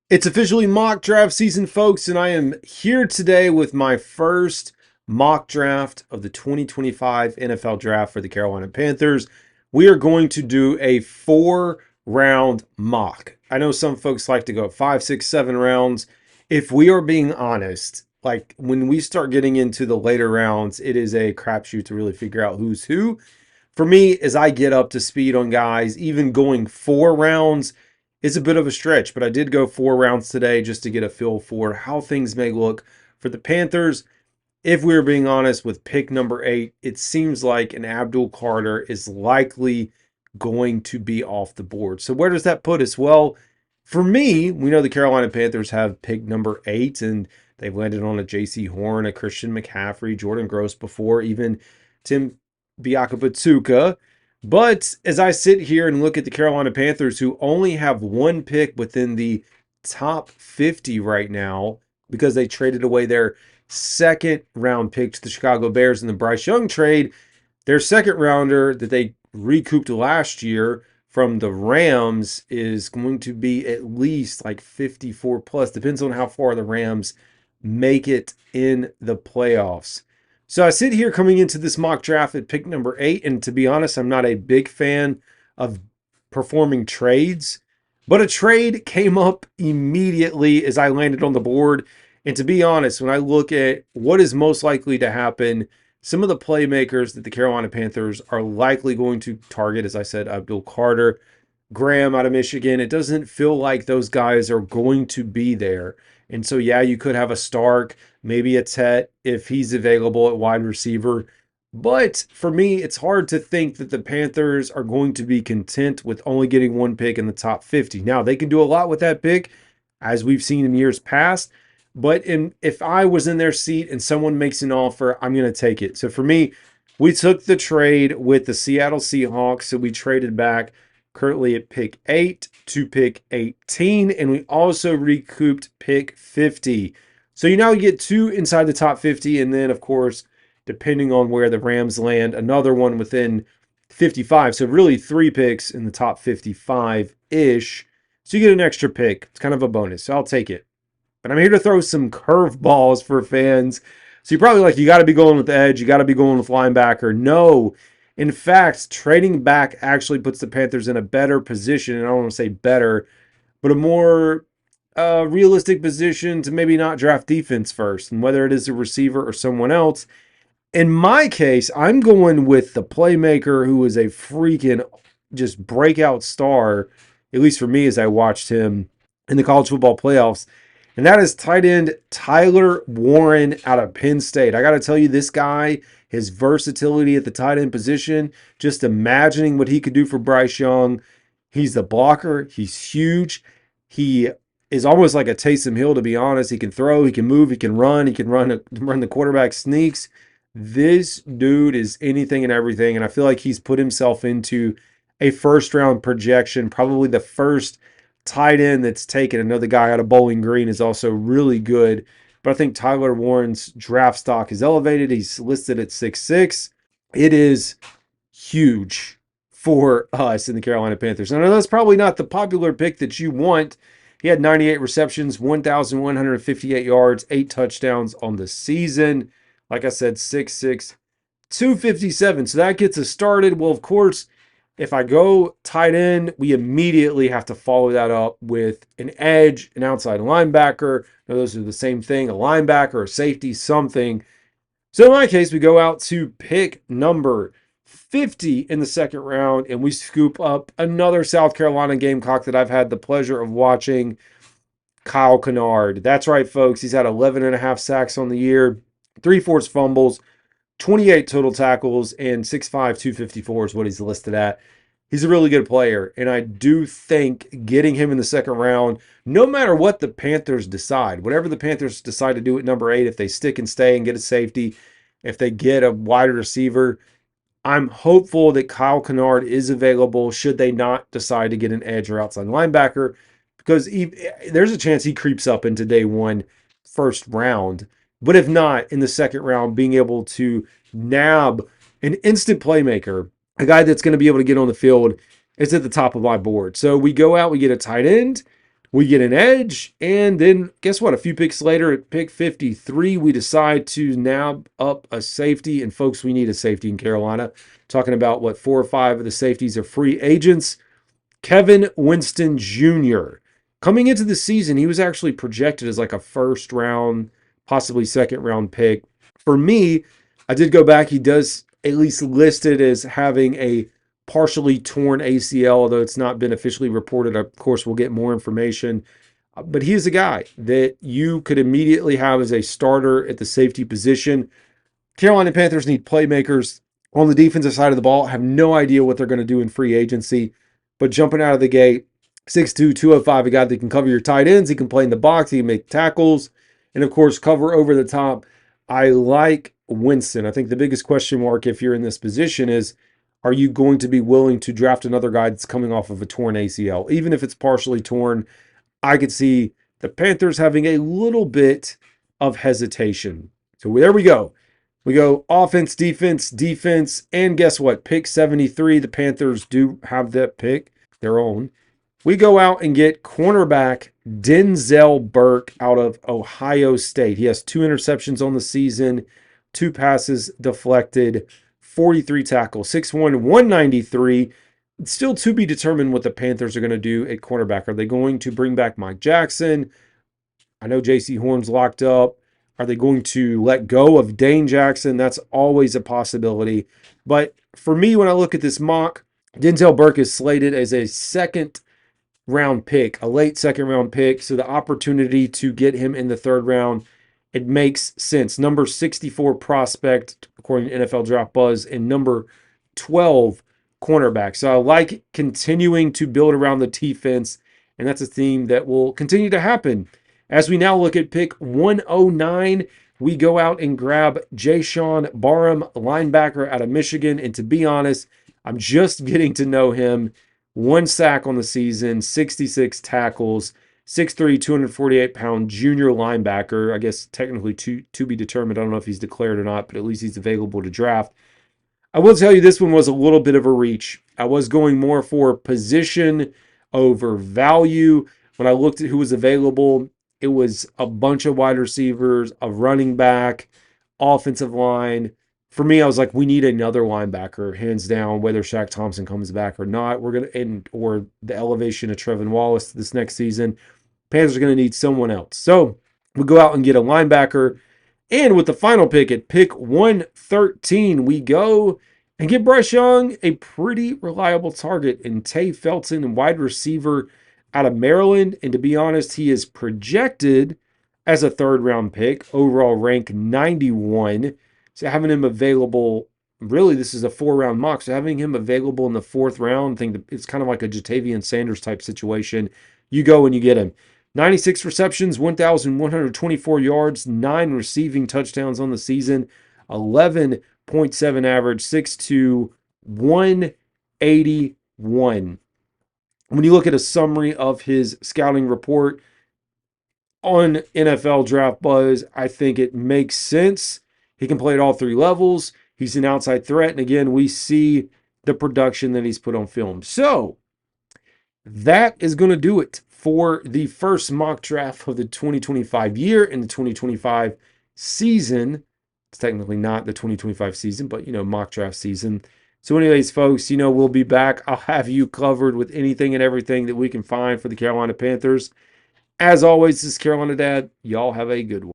It's officially mock draft season, folks, and I am here today with my first mock draft of the 2025 NFL draft for the Carolina Panthers. We are going to do a 4-round mock. I know some folks like to go 5, 6, 7 rounds. If we are being honest, like when we start getting into the later rounds, it is a crapshoot to really figure out who's who. For me, as I get up to speed on guys, even going 4 rounds is a bit of a stretch, but I did go 4 rounds today just to get a feel for how things may look for the Panthers. If we're being honest, with pick number 8, it seems like an Abdul Carter is likely going to be off the board. So where does that put us? Well, for me, we know the Carolina Panthers have pick number 8, and they've landed on a J.C. Horn, a Christian McCaffrey, Jordan Gross before, even Tim Biakabatuka. But as I sit here and look at the Carolina Panthers, who only have one pick within the top 50 right now because they traded away their second round pick to the Chicago Bears in the Bryce Young trade, their second rounder that they recouped last year from the Rams is going to be at least like 54 plus. Depends on how far the Rams make it in the playoffs. So I sit here coming into this mock draft at pick number 8, and to be honest, I'm not a big fan of performing trades, but a trade came up immediately as I landed on the board. And to be honest, when I look at what is most likely to happen, some of the playmakers that the Carolina Panthers are likely going to target, as I said, Abdul Carter, Graham out of Michigan, it doesn't feel like those guys are going to be there. And so, yeah, you could have a Stark, maybe a Tet if he's available at wide receiver. But for me, it's hard to think that the Panthers are going to be content with only getting one pick in the top 50. Now, they can do a lot with that pick, as we've seen in years past. But if I was in their seat and someone makes an offer, I'm going to take it. So for me, we took the trade with the Seattle Seahawks. So we traded back currently at pick 8 to pick 18. And we also recouped pick 50. So you now get 2 inside the top 50. And then, of course, depending on where the Rams land, another one within 55. So really 3 picks in the top 55-ish. So you get an extra pick. It's kind of a bonus. So I'll take it. But I'm here to throw some curveballs for fans. So you're probably like, you got to be going with the edge. You got to be going with linebacker. No. In fact, trading back actually puts the Panthers in a better position. And I don't want to say better, but a more realistic position to maybe not draft defense first. And whether it is a receiver or someone else. In my case, I'm going with the playmaker who is a freaking just breakout star, at least for me as I watched him in the college football playoffs. And that is tight end Tyler Warren out of Penn State. I got to tell you, this guy, his versatility at the tight end position, just imagining what he could do for Bryce Young. He's the blocker. He's huge. He is almost like a Taysom Hill, to be honest. He can throw, he can move, he can run the quarterback sneaks. This dude is anything and everything, and I feel like he's put himself into a first-round projection, probably the first tight end that's taken. I know the guy out of Bowling Green is also really good, but I think Tyler Warren's draft stock is elevated. He's listed at 6'6". It is huge for us in the Carolina Panthers. And I know that's probably not the popular pick that you want. He had 98 receptions, 1,158 yards, 8 touchdowns on the season. Like I said, 6'6", 257. So that gets us started. Well, of course, if I go tight end, we immediately have to follow that up with an edge, an outside linebacker. Now, those are the same thing, a linebacker, a safety, something. So in my case, we go out to pick number 50 in the second round, and we scoop up another South Carolina Gamecock that I've had the pleasure of watching, Kyle Kennard. That's right, folks. He's had 11 and a half sacks on the year, 3 forced fumbles, 28 total tackles, and 6'5", 254 is what he's listed at. He's a really good player, and I do think getting him in the second round, no matter what the Panthers decide, whatever the Panthers decide to do at number 8, if they stick and stay and get a safety, if they get a wide receiver, I'm hopeful that Kyle Kennard is available should they not decide to get an edge or outside linebacker, because there's a chance he creeps up into day 1 first round. But if not, in the second round, being able to nab an instant playmaker, a guy that's going to be able to get on the field, is at the top of my board. So we go out, we get a tight end. We get an edge, and then guess what? A few picks later, at pick 53, we decide to nab up a safety. And folks, we need a safety in Carolina. Talking about what 4 or 5 of the safeties are free agents. Kevin Winston Jr. Coming into the season, he was actually projected as like a first round, possibly second round pick. For me, I did go back. He does at least listed as having a partially torn ACL, although it's not been officially reported. Of course, we'll get more information. But he is a guy that you could immediately have as a starter at the safety position. Carolina Panthers need playmakers on the defensive side of the ball. I have no idea what they're going to do in free agency, but jumping out of the gate, 6'2", 205, a guy that can cover your tight ends. He can play in the box. He can make tackles, and of course, cover over the top. I like Winston. I think the biggest question mark if you're in this position is, are you going to be willing to draft another guy that's coming off of a torn ACL? Even if it's partially torn, I could see the Panthers having a little bit of hesitation. So there we go. We go offense, defense, defense, and guess what? Pick 73. The Panthers do have that pick, their own. We go out and get cornerback Denzel Burke out of Ohio State. He has 2 interceptions on the season, 2 passes deflected, 43 tackles, 6'1", 193. It's still to be determined what the Panthers are going to do at cornerback. Are they going to bring back Mike Jackson? I know J.C. Horn's locked up. Are they going to let go of Dane Jackson? That's always a possibility. But for me, when I look at this mock, Denzel Burke is slated as a second round pick, a late second round pick. So the opportunity to get him in the third round, it makes sense. Number 64 prospect, according to NFL Draft Buzz, and number 12 cornerback. So I like continuing to build around the defense, and that's a theme that will continue to happen. As we now look at pick 109, we go out and grab Jayshon Barham, linebacker out of Michigan. And to be honest, I'm just getting to know him. 1 sack on the season, 66 tackles, 6'3", 248-pound junior linebacker. I guess technically to be determined. I don't know if he's declared or not, but at least he's available to draft. I will tell you this one was a little bit of a reach. I was going more for position over value. When I looked at who was available, it was a bunch of wide receivers, a running back, offensive line. For me, I was like, we need another linebacker, hands down, whether Shaq Thompson comes back or not. We're gonna or the elevation of Trevin Wallace this next season. Panthers are gonna need someone else. So we go out and get a linebacker. And with the final pick at pick 113, we go and get Bryce Young, a pretty reliable target, and Tay Felton, wide receiver out of Maryland. And to be honest, he is projected as a third-round pick, overall rank 91. So having him available, really, this is a 4-round mock. So having him available in the 4th round, I think it's kind of like a Jatavian Sanders type situation. You go and you get him. 96 receptions, 1,124 yards, 9 receiving touchdowns on the season, 11.7 average, 6'2", 181. When you look at a summary of his scouting report on NFL Draft Buzz, I think it makes sense. He can play at all 3 levels. He's an outside threat. And again, we see the production that he's put on film. So that is going to do it for the first mock draft of the 2025 year and the 2025 season. It's technically not the 2025 season, but, mock draft season. So anyways, folks, we'll be back. I'll have you covered with anything and everything that we can find for the Carolina Panthers. As always, this is Carolina Dad. Y'all have a good one.